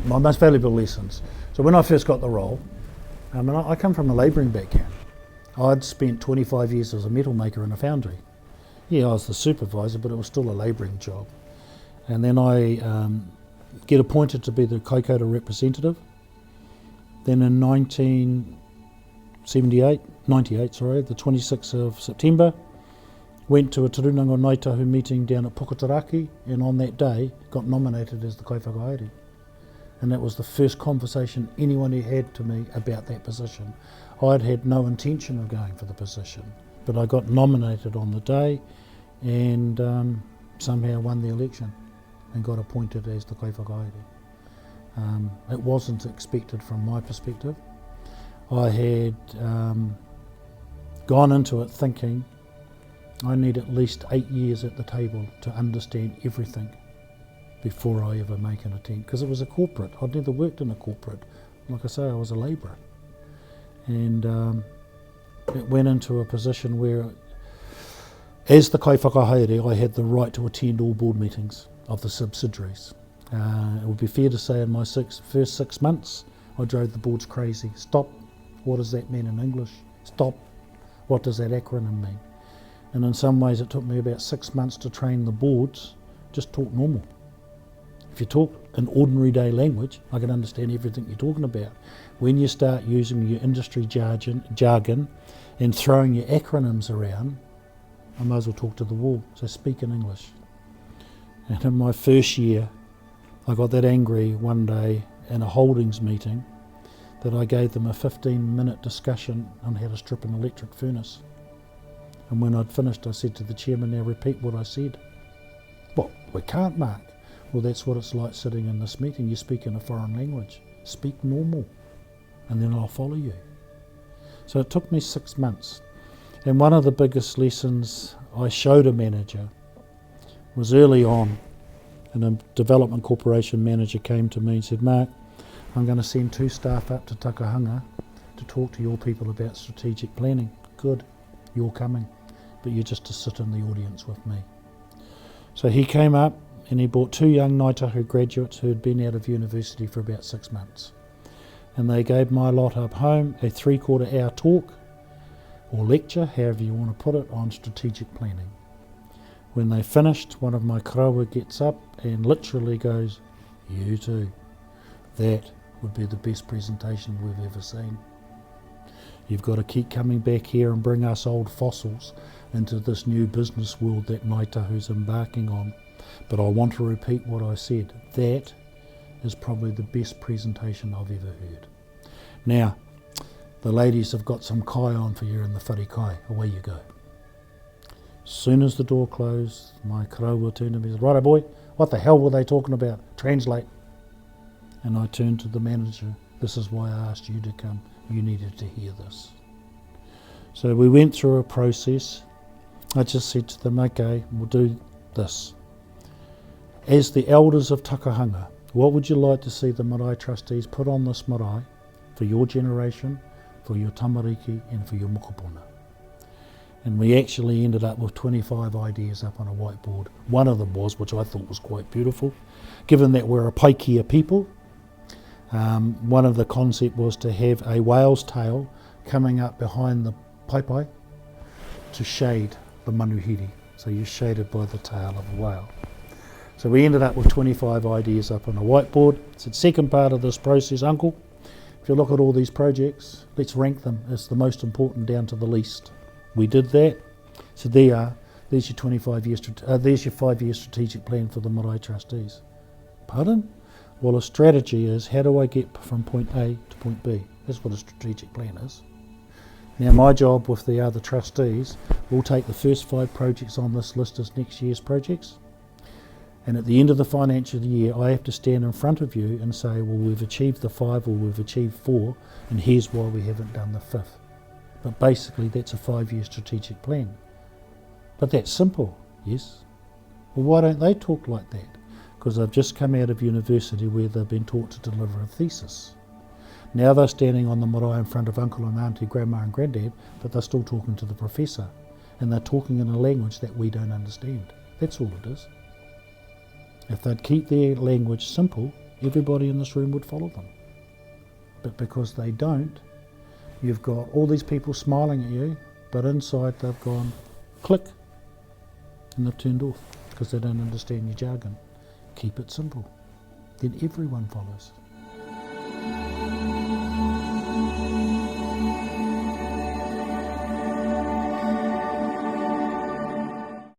my most valuable lessons. So when I first got the role, I come from a labouring background. I'd spent 25 years as a metal maker in a foundry. Yeah, I was the supervisor, but it was still a labouring job. And then I get appointed to be the Kaikoura representative. Then in 98, the 26th of September, went to a Turunanga Ngāi Tahu meeting down at Puketaraki, and on that day got nominated as the Kaiwhakahaere. And that was the first conversation anyone had to me about that position. I'd had no intention of going for the position, but I got nominated on the day and somehow won the election and got appointed as the Kaiwhakahaere. It wasn't expected from my perspective. I had gone into it thinking I need at least 8 years at the table to understand everything before I ever make an attempt, because it was a corporate. I'd never worked in a corporate. Like I say, I was a labourer. And it went into a position where, as the Kaiwhakahaere, I had the right to attend all board meetings of the subsidiaries. It would be fair to say in my first 6 months, I drove the boards crazy. Stop, what does that mean in English? Stop, what does that acronym mean? And in some ways it took me about 6 months to train the boards, just talk normal. If you talk in ordinary day language, I can understand everything you're talking about. When you start using your industry jargon and throwing your acronyms around, I might as well talk to the wall, so speak in English. And in my first year, I got that angry one day in a holdings meeting that I gave them a 15-minute discussion on how to strip an electric furnace. And when I'd finished, I said to the chairman, now repeat what I said. Well, we can't, Mark. Well, that's what it's like sitting in this meeting. You speak in a foreign language. Speak normal, and then I'll follow you. So it took me 6 months. And one of the biggest lessons I showed a manager was early on, and a development corporation manager came to me and said, Mark, I'm going to send 2 staff up to Takahanga to talk to your people about strategic planning. Good, you're coming, but you're just to sit in the audience with me. So he came up and he brought 2 young Ngāi Tahu graduates who had been out of university for about 6 months. And they gave my lot up home a 3/4 hour talk or lecture, however you want to put it, on strategic planning. When they finished, one of my karawa gets up and literally goes, you too. That would be the best presentation we've ever seen. You've got to keep coming back here and bring us old fossils into this new business world that Ngāi Tahu's embarking on. But I want to repeat what I said. That is probably the best presentation I've ever heard. Now, the ladies have got some kai on for you in the whare kai. Away you go. As soon as the door closed, my karawa turned to me and said, righto boy, what the hell were they talking about? Translate. And I turned to the manager. This is why I asked you to come. You needed to hear this. So we went through a process. I just said to them, okay, we'll do this. As the elders of Takahanga, what would you like to see the marae trustees put on this marae for your generation, for your tamariki and for your mokopuna? And we actually ended up with 25 ideas up on a whiteboard. One of them was, which I thought was quite beautiful, given that we're a Paikea people, one of the concept was to have a whale's tail coming up behind the paipai to shade the manuhiri. So you're shaded by the tail of a whale. So we ended up with 25 ideas up on a whiteboard. It's the second part of this process, Uncle. If you look at all these projects, let's rank them as the most important down to the least. We did that. So there's your 5-year strategic plan for the marae trustees. Pardon? Well, a strategy is, how do I get from point A to point B? That's what a strategic plan is. Now my job with the other trustees, we'll take the first 5 projects on this list as next year's projects. And at the end of the financial year, I have to stand in front of you and say, well, we've achieved the 5 or we've achieved 4, and here's why we haven't done the 5th. But basically that's a 5-year strategic plan. But that's simple, yes? Well, why don't they talk like that? Because they've just come out of university where they've been taught to deliver a thesis. Now they're standing on the marae in front of uncle and auntie, grandma and granddad, but they're still talking to the professor. And they're talking in a language that we don't understand. That's all it is. If they'd keep their language simple, everybody in this room would follow them. But because they don't, you've got all these people smiling at you, but inside they've gone click and they've turned off because they don't understand your jargon. Keep it simple. Then everyone follows.